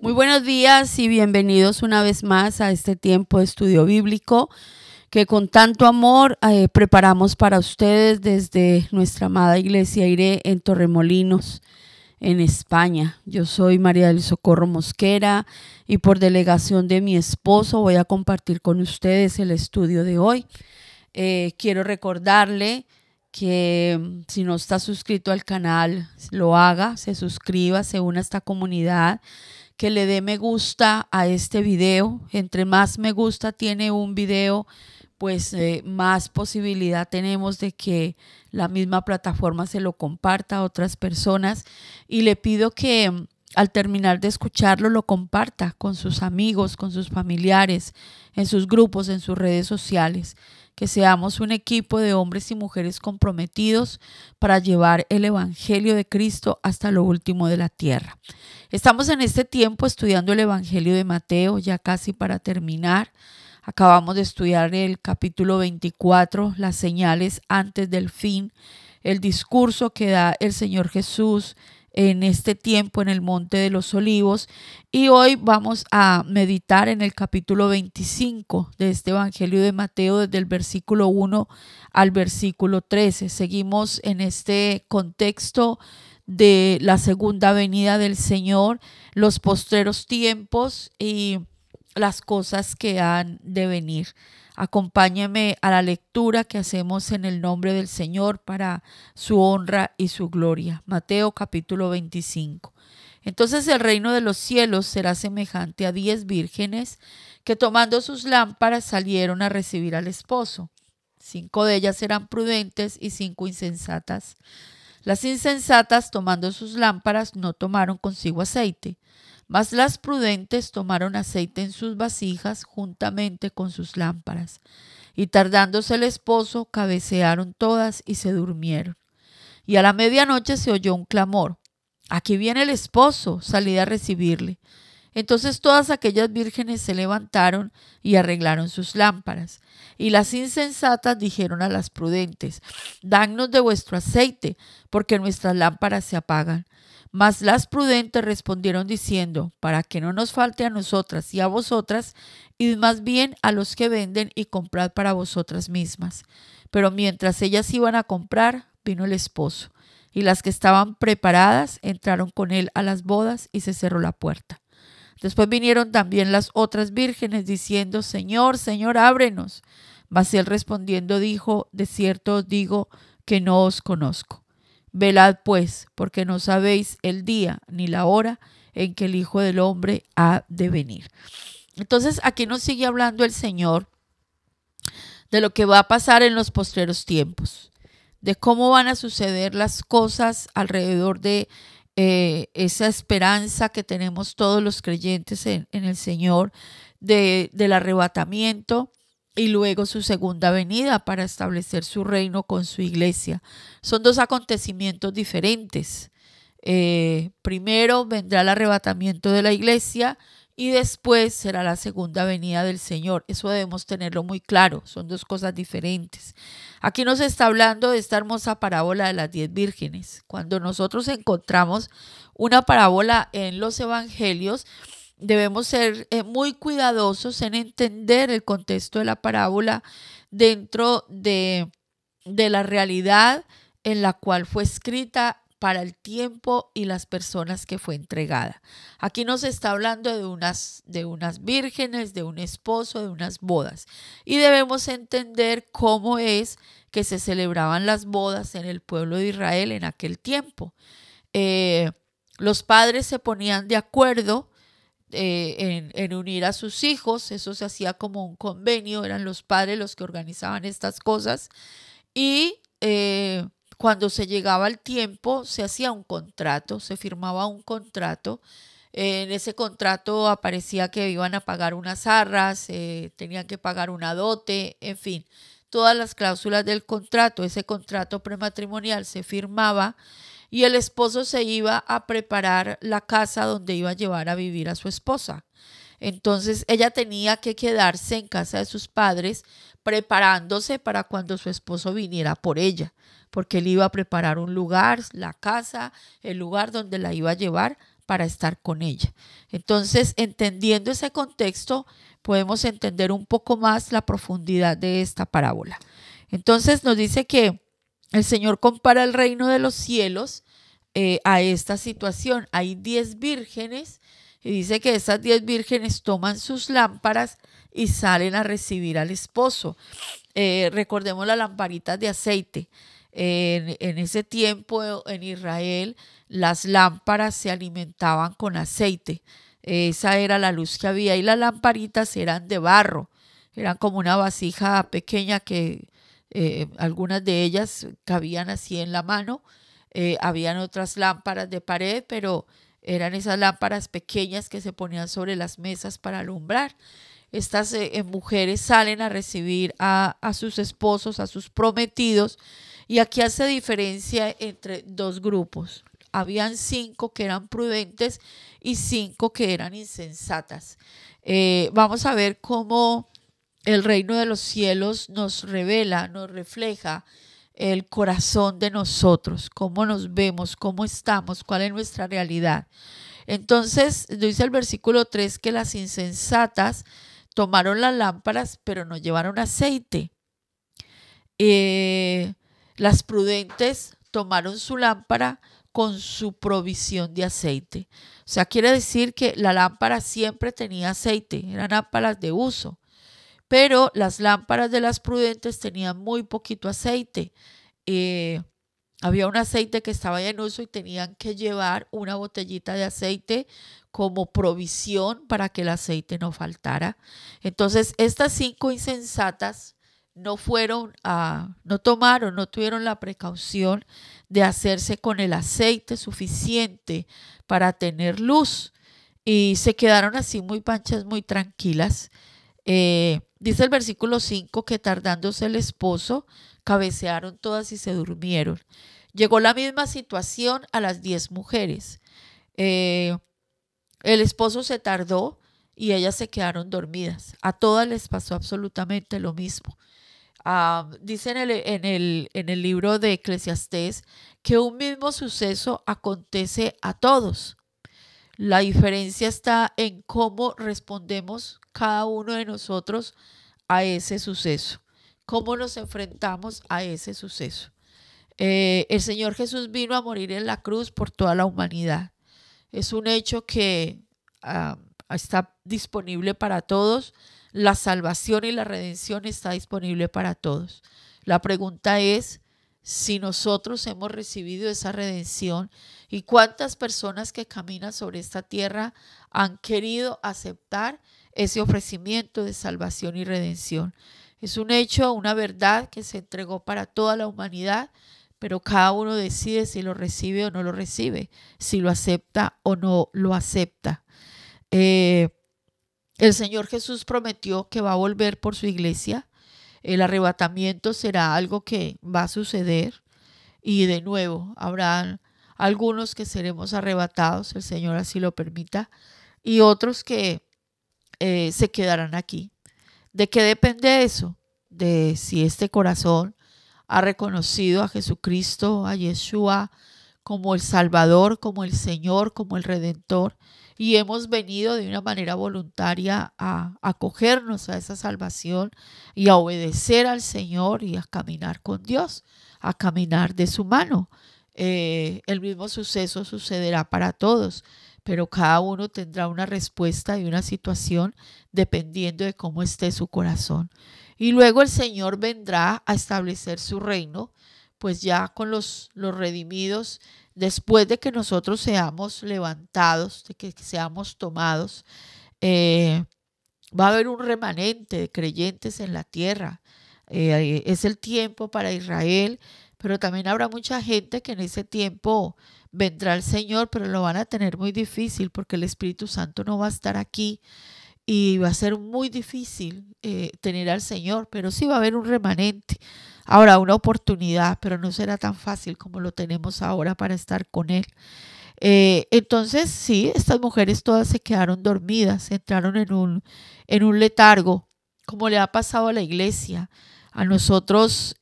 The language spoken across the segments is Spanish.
Muy buenos días y bienvenidos una vez más a este tiempo de estudio bíblico que con tanto amor preparamos para ustedes desde nuestra amada Iglesia Iré en Torremolinos, en España. Yo soy María del Socorro Mosquera y por delegación de mi esposo voy a compartir con ustedes el estudio de hoy. Quiero recordarle que si no está suscrito al canal, lo haga, se suscriba, se una a esta comunidad, que le dé me gusta a este video. Entre más me gusta tiene un video, pues más posibilidad tenemos de que la misma plataforma se lo comparta a otras personas. Y le pido que al terminar de escucharlo lo comparta con sus amigos, con sus familiares, en sus grupos, en sus redes sociales. Que seamos un equipo de hombres y mujeres comprometidos para llevar el Evangelio de Cristo hasta lo último de la tierra. Estamos en este tiempo estudiando el Evangelio de Mateo, ya casi para terminar. Acabamos de estudiar el capítulo 24, las señales antes del fin, el discurso que da el Señor Jesús en este tiempo en el Monte de los Olivos, y hoy vamos a meditar en el capítulo 25 de este Evangelio de Mateo, desde el versículo 1 al versículo 13. Seguimos en este contexto de la segunda venida del Señor, los postreros tiempos y las cosas que han de venir. Acompáñeme a la lectura que hacemos en el nombre del Señor para su honra y su gloria. Mateo capítulo 25. Entonces el reino de los cielos será semejante a 10 vírgenes que tomando sus lámparas salieron a recibir al esposo. 5 de ellas eran prudentes y 5 insensatas. Las insensatas, tomando sus lámparas, no tomaron consigo aceite, mas las prudentes tomaron aceite en sus vasijas juntamente con sus lámparas. Y tardándose el esposo, cabecearon todas y se durmieron. Y a la medianoche se oyó un clamor: «Aquí viene el esposo, salid a recibirle». Entonces todas aquellas vírgenes se levantaron y arreglaron sus lámparas. Y las insensatas dijeron a las prudentes: «Dadnos de vuestro aceite, porque nuestras lámparas se apagan». Mas las prudentes respondieron diciendo: «Para que no nos falte a nosotras y a vosotras, id más bien a los que venden y comprad para vosotras mismas». Pero mientras ellas iban a comprar, vino el esposo, y las que estaban preparadas entraron con él a las bodas y se cerró la puerta. Después vinieron también las otras vírgenes diciendo: «Señor, Señor, ábrenos». Mas él respondiendo dijo: «De cierto os digo que no os conozco. Velad pues, porque no sabéis el día ni la hora en que el Hijo del Hombre ha de venir». Entonces aquí nos sigue hablando el Señor de lo que va a pasar en los postreros tiempos, de cómo van a suceder las cosas alrededor de esa esperanza que tenemos todos los creyentes en el Señor, del arrebatamiento y luego su segunda venida para establecer su reino con su iglesia. Son dos acontecimientos diferentes. Primero vendrá el arrebatamiento de la iglesia y después será la segunda venida del Señor. Eso debemos tenerlo muy claro, son dos cosas diferentes. Aquí nos está hablando de esta hermosa parábola de las 10 vírgenes. Cuando nosotros encontramos una parábola en los evangelios, debemos ser muy cuidadosos en entender el contexto de la parábola dentro de la realidad en la cual fue escrita para el tiempo y las personas que fue entregada. Aquí nos está hablando de unas vírgenes, de un esposo, de unas bodas. Y debemos entender cómo es que se celebraban las bodas en el pueblo de Israel en aquel tiempo. Los padres se ponían de acuerdo en unir a sus hijos. Eso se hacía como un convenio, eran los padres los que organizaban estas cosas. Y cuando se llegaba el tiempo se hacía un contrato, se firmaba un contrato. En ese contrato aparecía que iban a pagar unas arras, tenían que pagar una dote, en fin, todas las cláusulas del contrato. Ese contrato prematrimonial se firmaba y el esposo se iba a preparar la casa donde iba a llevar a vivir a su esposa. Entonces ella tenía que quedarse en casa de sus padres preparándose para cuando su esposo viniera por ella, porque él iba a preparar un lugar, la casa, el lugar donde la iba a llevar para estar con ella. Entonces, entendiendo ese contexto, podemos entender un poco más la profundidad de esta parábola. Entonces nos dice que el Señor compara el reino de los cielos a esta situación. Hay 10 vírgenes y dice que esas 10 vírgenes toman sus lámparas y salen a recibir al esposo. Recordemos las lamparitas de aceite. En ese tiempo en Israel las lámparas se alimentaban con aceite. Esa era la luz que había y las lamparitas eran de barro. Eran como una vasija pequeña que algunas de ellas cabían así en la mano. Habían otras lámparas de pared, pero eran esas lámparas pequeñas que se ponían sobre las mesas para alumbrar. Estas mujeres salen a recibir a sus esposos, a sus prometidos, y aquí hace diferencia entre dos grupos. Habían 5 que eran prudentes y 5 que eran insensatas. Vamos a ver cómo el reino de los cielos nos revela, nos refleja el corazón de nosotros, cómo nos vemos, cómo estamos, cuál es nuestra realidad. Entonces, dice el versículo 3 que las insensatas tomaron las lámparas, pero no llevaron aceite. Las prudentes tomaron su lámpara con su provisión de aceite. O sea, quiere decir que la lámpara siempre tenía aceite, eran lámparas de uso. Pero las lámparas de las prudentes tenían muy poquito aceite. Había un aceite que estaba ya en uso y tenían que llevar una botellita de aceite como provisión para que el aceite no faltara. Entonces, estas 5 insensatas no tuvieron la precaución de hacerse con el aceite suficiente para tener luz y se quedaron así muy panchas, muy tranquilas. Dice el versículo 5 que tardándose el esposo, cabecearon todas y se durmieron. Llegó la misma situación a las 10 mujeres. El esposo se tardó y ellas se quedaron dormidas. A todas les pasó absolutamente lo mismo. Dice en el libro de Eclesiastés que un mismo suceso acontece a todos. La diferencia está en cómo respondemos cada uno de nosotros a ese suceso, cómo nos enfrentamos a ese suceso. El Señor Jesús vino a morir en la cruz por toda la humanidad. Es un hecho que está disponible para todos. La salvación y la redención está disponible para todos. La pregunta es si nosotros hemos recibido esa redención y cuántas personas que caminan sobre esta tierra han querido aceptar ese ofrecimiento de salvación y redención. Es un hecho, una verdad que se entregó para toda la humanidad, pero cada uno decide si lo recibe o no lo recibe, si lo acepta o no lo acepta. El Señor Jesús prometió que va a volver por su iglesia. El arrebatamiento será algo que va a suceder y de nuevo habrá algunos que seremos arrebatados, el Señor así lo permita, y otros que se quedarán aquí. ¿De qué depende eso? De si este corazón ha reconocido a Jesucristo, a Yeshua, como el Salvador, como el Señor, como el Redentor, y hemos venido de una manera voluntaria a acogernos a esa salvación y a obedecer al Señor y a caminar con Dios, a caminar de su mano. El mismo suceso sucederá para todos, pero cada uno tendrá una respuesta y una situación dependiendo de cómo esté su corazón. Y luego el Señor vendrá a establecer su reino, pues ya con los redimidos, después de que nosotros seamos levantados, de que seamos tomados, va a haber un remanente de creyentes en la tierra. Es el tiempo para Israel, pero también habrá mucha gente que en ese tiempo vendrá el Señor, pero lo van a tener muy difícil porque el Espíritu Santo no va a estar aquí y va a ser muy difícil tener al Señor, pero sí va a haber un remanente. Habrá una oportunidad, pero no será tan fácil como lo tenemos ahora para estar con Él. Entonces, sí, estas mujeres todas se quedaron dormidas, entraron en un letargo, como le ha pasado a la iglesia, a nosotros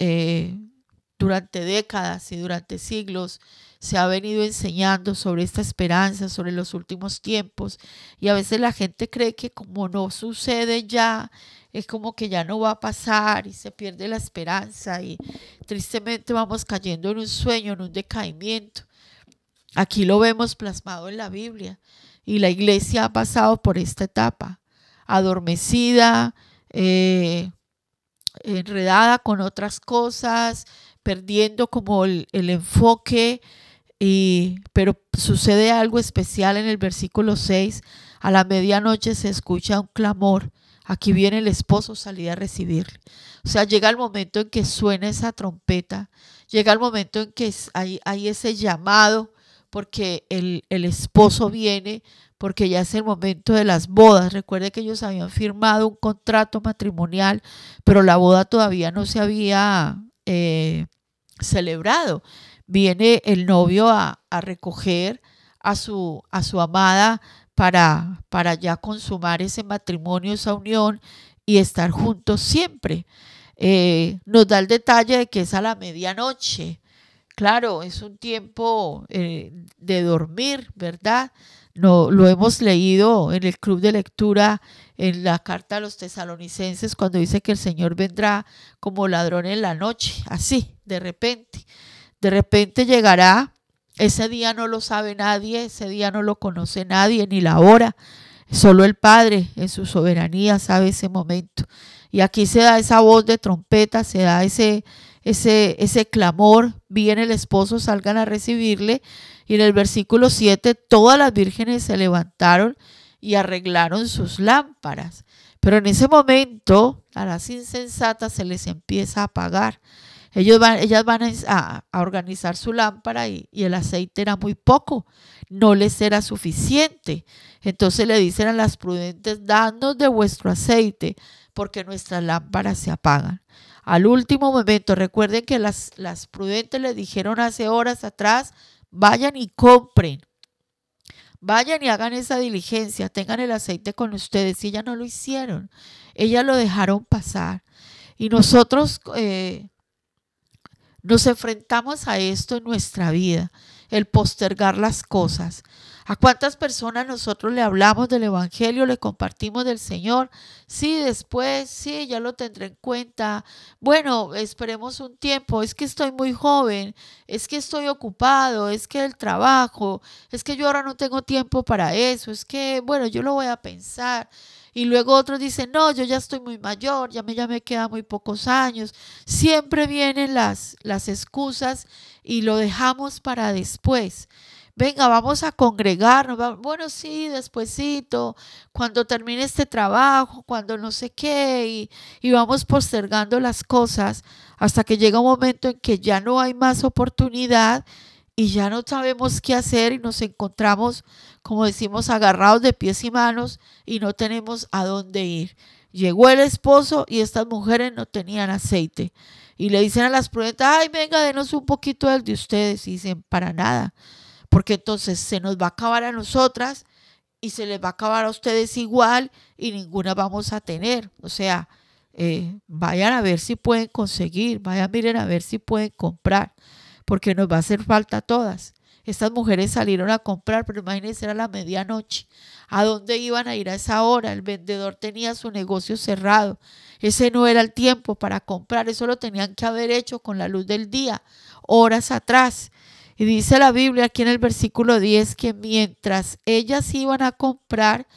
durante décadas y durante siglos. se ha venido enseñando sobre esta esperanza, sobre los últimos tiempos, y a veces la gente cree que como no sucede ya, es como que ya no va a pasar y se pierde la esperanza y tristemente vamos cayendo en un sueño, en un decaimiento. Aquí lo vemos plasmado en la Biblia y la iglesia ha pasado por esta etapa, adormecida, enredada con otras cosas, perdiendo como el enfoque, pero sucede algo especial en el versículo 6. A la medianoche se escucha un clamor. Aquí viene el esposo, salí a recibirle. O sea, llega el momento en que suena esa trompeta, llega el momento en que hay ese llamado, porque el esposo viene, porque ya es el momento de las bodas. Recuerde que ellos habían firmado un contrato matrimonial, pero la boda todavía no se había celebrado. Viene el novio a recoger a su amada para ya consumar ese matrimonio, esa unión y estar juntos siempre. Nos da el detalle de que es a la medianoche. Claro, es un tiempo de dormir, ¿verdad? No, lo hemos leído en el club de lectura en la carta a los tesalonicenses cuando dice que el Señor vendrá como ladrón en la noche, así, de repente. De repente llegará, ese día no lo sabe nadie, ese día no lo conoce nadie, ni la hora. Solo el Padre en su soberanía sabe ese momento. Y aquí se da esa voz de trompeta, se da ese clamor, viene el esposo, salgan a recibirle. Y en el versículo 7, todas las vírgenes se levantaron y arreglaron sus lámparas. Pero en ese momento, a las insensatas se les empieza a apagar. Ellas van a organizar su lámpara y el aceite era muy poco, no les era suficiente. Entonces le dicen a las prudentes, dadnos de vuestro aceite, porque nuestras lámparas se apagan. Al último momento, recuerden que las prudentes le dijeron hace horas atrás, vayan y compren, vayan y hagan esa diligencia, tengan el aceite con ustedes. Y ellas no lo hicieron, ellas lo dejaron pasar. Y nosotros nos enfrentamos a esto en nuestra vida, el postergar las cosas. ¿A cuántas personas nosotros le hablamos del evangelio, le compartimos del Señor? Sí, después, sí, ya lo tendré en cuenta. Bueno, esperemos un tiempo, es que estoy muy joven, es que estoy ocupado, es que el trabajo, es que yo ahora no tengo tiempo para eso, es que, bueno, yo lo voy a pensar. Y luego otros dicen, no, yo ya estoy muy mayor, ya me quedan muy pocos años. Siempre vienen las excusas y lo dejamos para después. Venga, vamos a congregarnos. Bueno, sí, despuesito, cuando termine este trabajo, cuando no sé qué, y vamos postergando las cosas hasta que llega un momento en que ya no hay más oportunidad y ya no sabemos qué hacer y nos encontramos, como decimos, agarrados de pies y manos y no tenemos a dónde ir. Llegó el esposo y estas mujeres no tenían aceite. Y le dicen a las prudentes, ay, venga, denos un poquito del de ustedes. Y dicen, para nada, porque entonces se nos va a acabar a nosotras y se les va a acabar a ustedes igual y ninguna vamos a tener. O sea, vayan a ver si pueden conseguir, vayan, miren a ver si pueden comprar, porque nos va a hacer falta a todas. Estas mujeres salieron a comprar, pero imagínense, era la medianoche. ¿A dónde iban a ir a esa hora? El vendedor tenía su negocio cerrado. Ese no era el tiempo para comprar, eso lo tenían que haber hecho con la luz del día, horas atrás. Y dice la Biblia aquí en el versículo 10 que mientras ellas iban a comprar,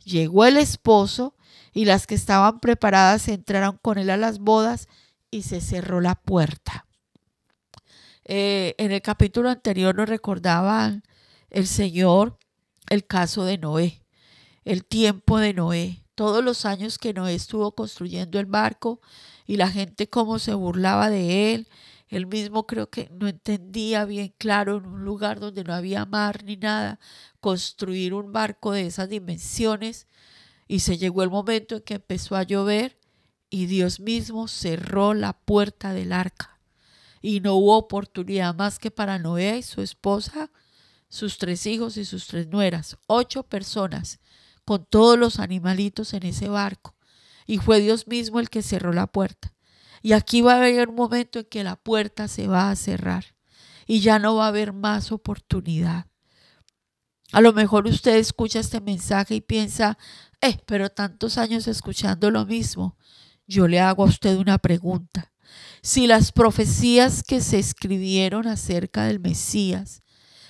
llegó el esposo y las que estaban preparadas entraron con él a las bodas y se cerró la puerta. En el capítulo anterior nos recordaba el Señor el caso de Noé, el tiempo de Noé, todos los años que Noé estuvo construyendo el barco y la gente cómo se burlaba de él. Él mismo creo que no entendía bien claro en un lugar donde no había mar ni nada, construir un barco de esas dimensiones. Y se llegó el momento en que empezó a llover y Dios mismo cerró la puerta del arca. Y no hubo oportunidad más que para Noé y su esposa, sus 3 hijos y sus 3 nueras, 8 personas con todos los animalitos en ese barco. Y fue Dios mismo el que cerró la puerta. Y aquí va a haber un momento en que la puerta se va a cerrar. y ya no va a haber más oportunidad. A lo mejor usted escucha este mensaje y piensa, pero tantos años escuchando lo mismo. Yo le hago a usted una pregunta. Si las profecías que se escribieron acerca del Mesías,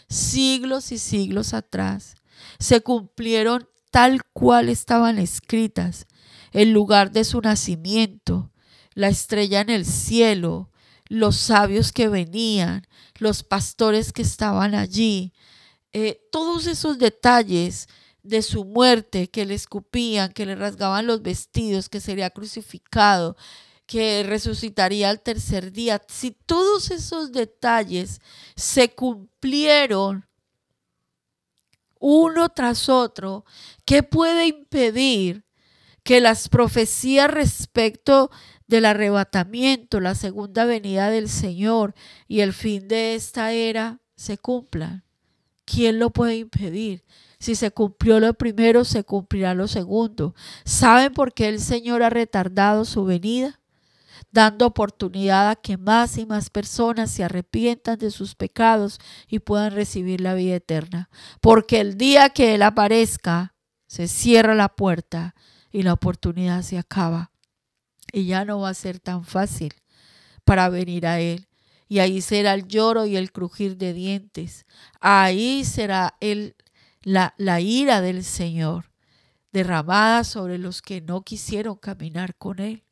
siglos y siglos atrás, se cumplieron tal cual estaban escritas, el lugar de su nacimiento, la estrella en el cielo, los sabios que venían, los pastores que estaban allí, todos esos detalles de su muerte, que le escupían, que le rasgaban los vestidos, que sería crucificado, que resucitaría al tercer día. Si todos esos detalles se cumplieron uno tras otro, ¿qué puede impedir que las profecías respecto del arrebatamiento, la segunda venida del Señor y el fin de esta era se cumplan? ¿Quién lo puede impedir? Si se cumplió lo primero, se cumplirá lo segundo. ¿Saben por qué el Señor ha retardado su venida? Dando oportunidad a que más y más personas se arrepientan de sus pecados y puedan recibir la vida eterna. Porque el día que Él aparezca, se cierra la puerta y la oportunidad se acaba. Y ya no va a ser tan fácil para venir a Él. Y ahí será el lloro y el crujir de dientes. Ahí será la ira del Señor derramada sobre los que no quisieron caminar con Él.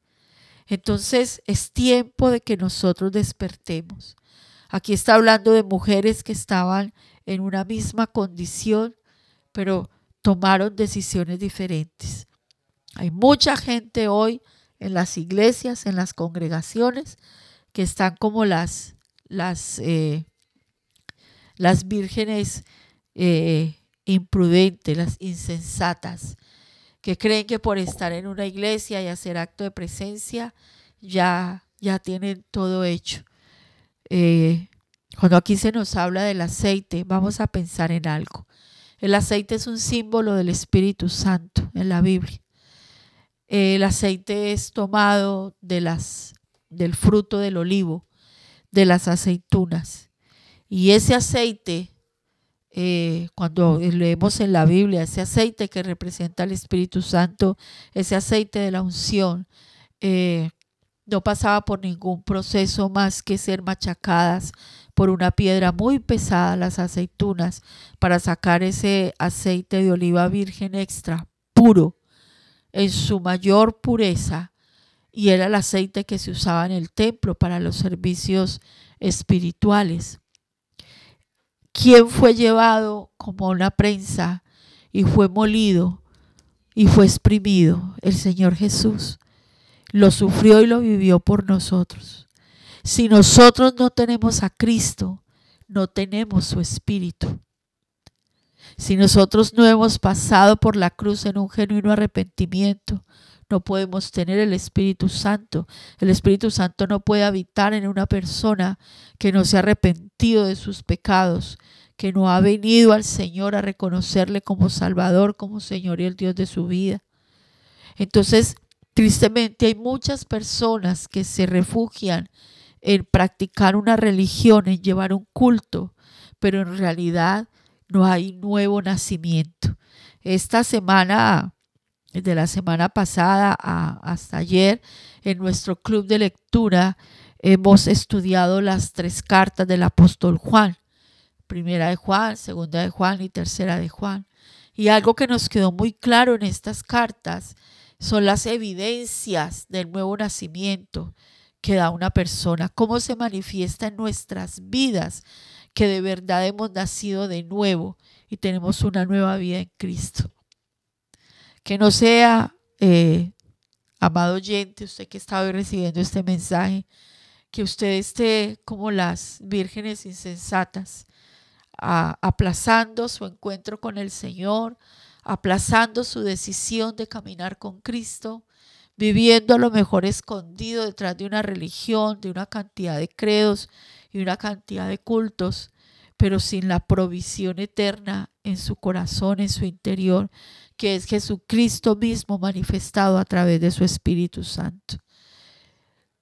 Entonces es tiempo de que nosotros despertemos. Aquí está hablando de mujeres que estaban en una misma condición, pero tomaron decisiones diferentes. Hay mucha gente hoy en las iglesias, en las congregaciones, que están como las vírgenes imprudentes, las insensatas, que creen que por estar en una iglesia y hacer acto de presencia ya tienen todo hecho. Cuando aquí se nos habla del aceite, vamos a pensar en algo. El aceite es un símbolo del Espíritu Santo en la Biblia. El aceite es tomado del fruto del olivo, de las aceitunas. Y ese aceite, cuando leemos en la Biblia, ese aceite que representa al Espíritu Santo, ese aceite de la unción, no pasaba por ningún proceso más que ser machacadas por una piedra muy pesada, las aceitunas, para sacar ese aceite de oliva virgen extra, puro, en su mayor pureza. Y era el aceite que se usaba en el templo para los servicios espirituales. ¿Quién fue llevado como una prensa y fue molido y fue exprimido? El Señor Jesús. Lo sufrió y lo vivió por nosotros. Si nosotros no tenemos a Cristo, no tenemos su Espíritu. Si nosotros no hemos pasado por la cruz en un genuino arrepentimiento, no podemos tener el Espíritu Santo. El Espíritu Santo no puede habitar en una persona que no se ha arrepentido de sus pecados, que no ha venido al Señor a reconocerle como Salvador, como Señor y el Dios de su vida. Entonces, tristemente hay muchas personas que se refugian en practicar una religión, en llevar un culto, pero en realidad no hay nuevo nacimiento. Esta semana, de la semana pasada hasta ayer, en nuestro club de lectura hemos estudiado las 3 cartas del apóstol Juan. Primera de Juan, segunda de Juan y tercera de Juan. Y algo que nos quedó muy claro en estas cartas son las evidencias del nuevo nacimiento que da una persona, cómo se manifiesta en nuestras vidas, que de verdad hemos nacido de nuevo y tenemos una nueva vida en Cristo. Que no sea, amado oyente, usted que está hoy recibiendo este mensaje, que usted esté como las vírgenes insensatas, aplazando su encuentro con el Señor, aplazando su decisión de caminar con Cristo, viviendo a lo mejor escondido detrás de una religión, de una cantidad de credos y una cantidad de cultos, pero sin la provisión eterna en su corazón, en su interior, que es Jesucristo mismo manifestado a través de su Espíritu Santo.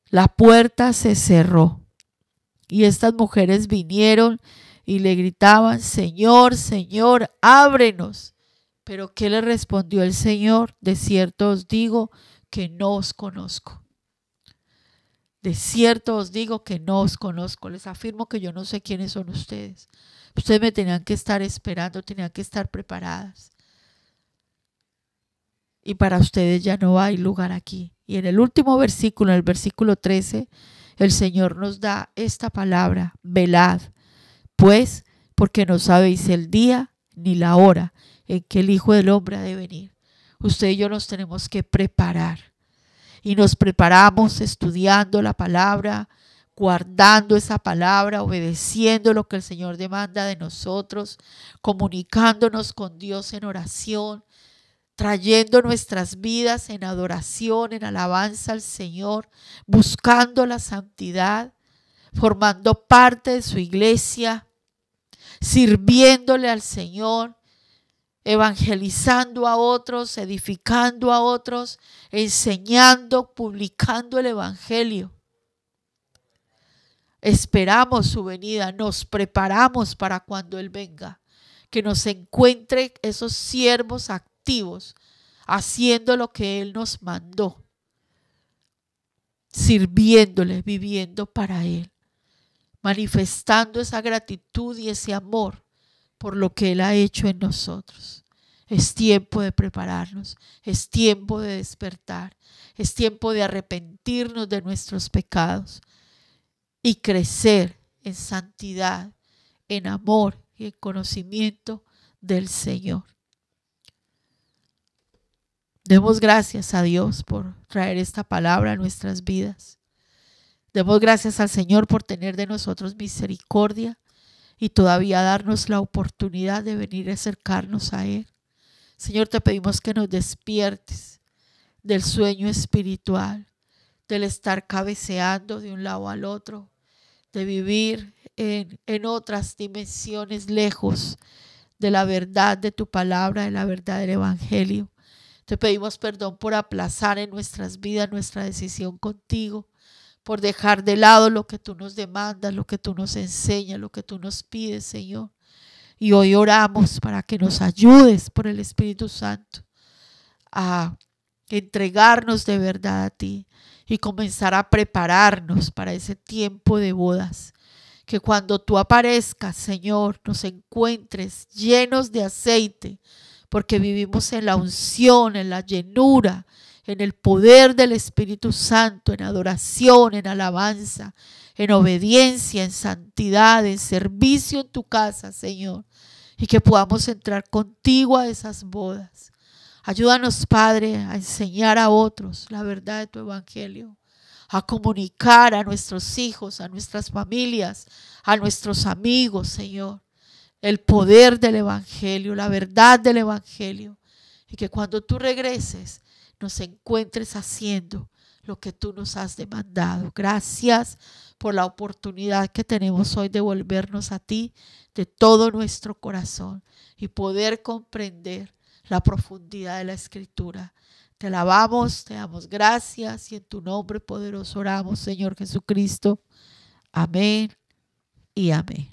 La puerta se cerró. Y estas mujeres vinieron y le gritaban: Señor, Señor, ábrenos. Pero ¿qué le respondió el Señor? De cierto os digo que no os conozco. De cierto os digo que no os conozco. Les afirmo que yo no sé quiénes son ustedes. Ustedes me tenían que estar esperando, tenían que estar preparadas. Y para ustedes ya no hay lugar aquí. Y en el último versículo, en el versículo 13, el Señor nos da esta palabra: velad, pues, porque no sabéis el día ni la hora en que el Hijo del Hombre ha de venir. Usted y yo nos tenemos que preparar. Y nos preparamos estudiando la palabra, guardando esa palabra, obedeciendo lo que el Señor demanda de nosotros, comunicándonos con Dios en oración, trayendo nuestras vidas en adoración, en alabanza al Señor, buscando la santidad, formando parte de su iglesia, sirviéndole al Señor, evangelizando a otros, edificando a otros, enseñando, publicando el evangelio. Esperamos su venida, nos preparamos para cuando Él venga, que nos encuentre esos siervos activos, haciendo lo que Él nos mandó, sirviéndole, viviendo para Él, manifestando esa gratitud y ese amor por lo que Él ha hecho en nosotros. Es tiempo de prepararnos, es tiempo de despertar, es tiempo de arrepentirnos de nuestros pecados y crecer en santidad, en amor y en conocimiento del Señor. Demos gracias a Dios por traer esta palabra a nuestras vidas. Demos gracias al Señor por tener de nosotros misericordia y todavía darnos la oportunidad de venir a acercarnos a Él. Señor, te pedimos que nos despiertes del sueño espiritual, del estar cabeceando de un lado al otro, de vivir en otras dimensiones lejos de la verdad de tu palabra, de la verdad del evangelio. Te pedimos perdón por aplazar en nuestras vidas nuestra decisión contigo, por dejar de lado lo que tú nos demandas, lo que tú nos enseñas, lo que tú nos pides, Señor. Y hoy oramos para que nos ayudes por el Espíritu Santo a entregarnos de verdad a ti y comenzar a prepararnos para ese tiempo de bodas. Que cuando tú aparezcas, Señor, nos encuentres llenos de aceite, porque vivimos en la unción, en la llenura, en el poder del Espíritu Santo, en adoración, en alabanza, en obediencia, en santidad, en servicio en tu casa, Señor. Y que podamos entrar contigo a esas bodas. Ayúdanos, Padre, a enseñar a otros la verdad de tu evangelio, a comunicar a nuestros hijos, a nuestras familias, a nuestros amigos, Señor, el poder del evangelio, la verdad del evangelio. Y que cuando tú regreses nos encuentres haciendo lo que tú nos has demandado. Gracias por la oportunidad que tenemos hoy de volvernos a ti de todo nuestro corazón y poder comprender la profundidad de la Escritura. Te alabamos, te damos gracias y en tu nombre poderoso oramos, Señor Jesucristo. Amén y amén.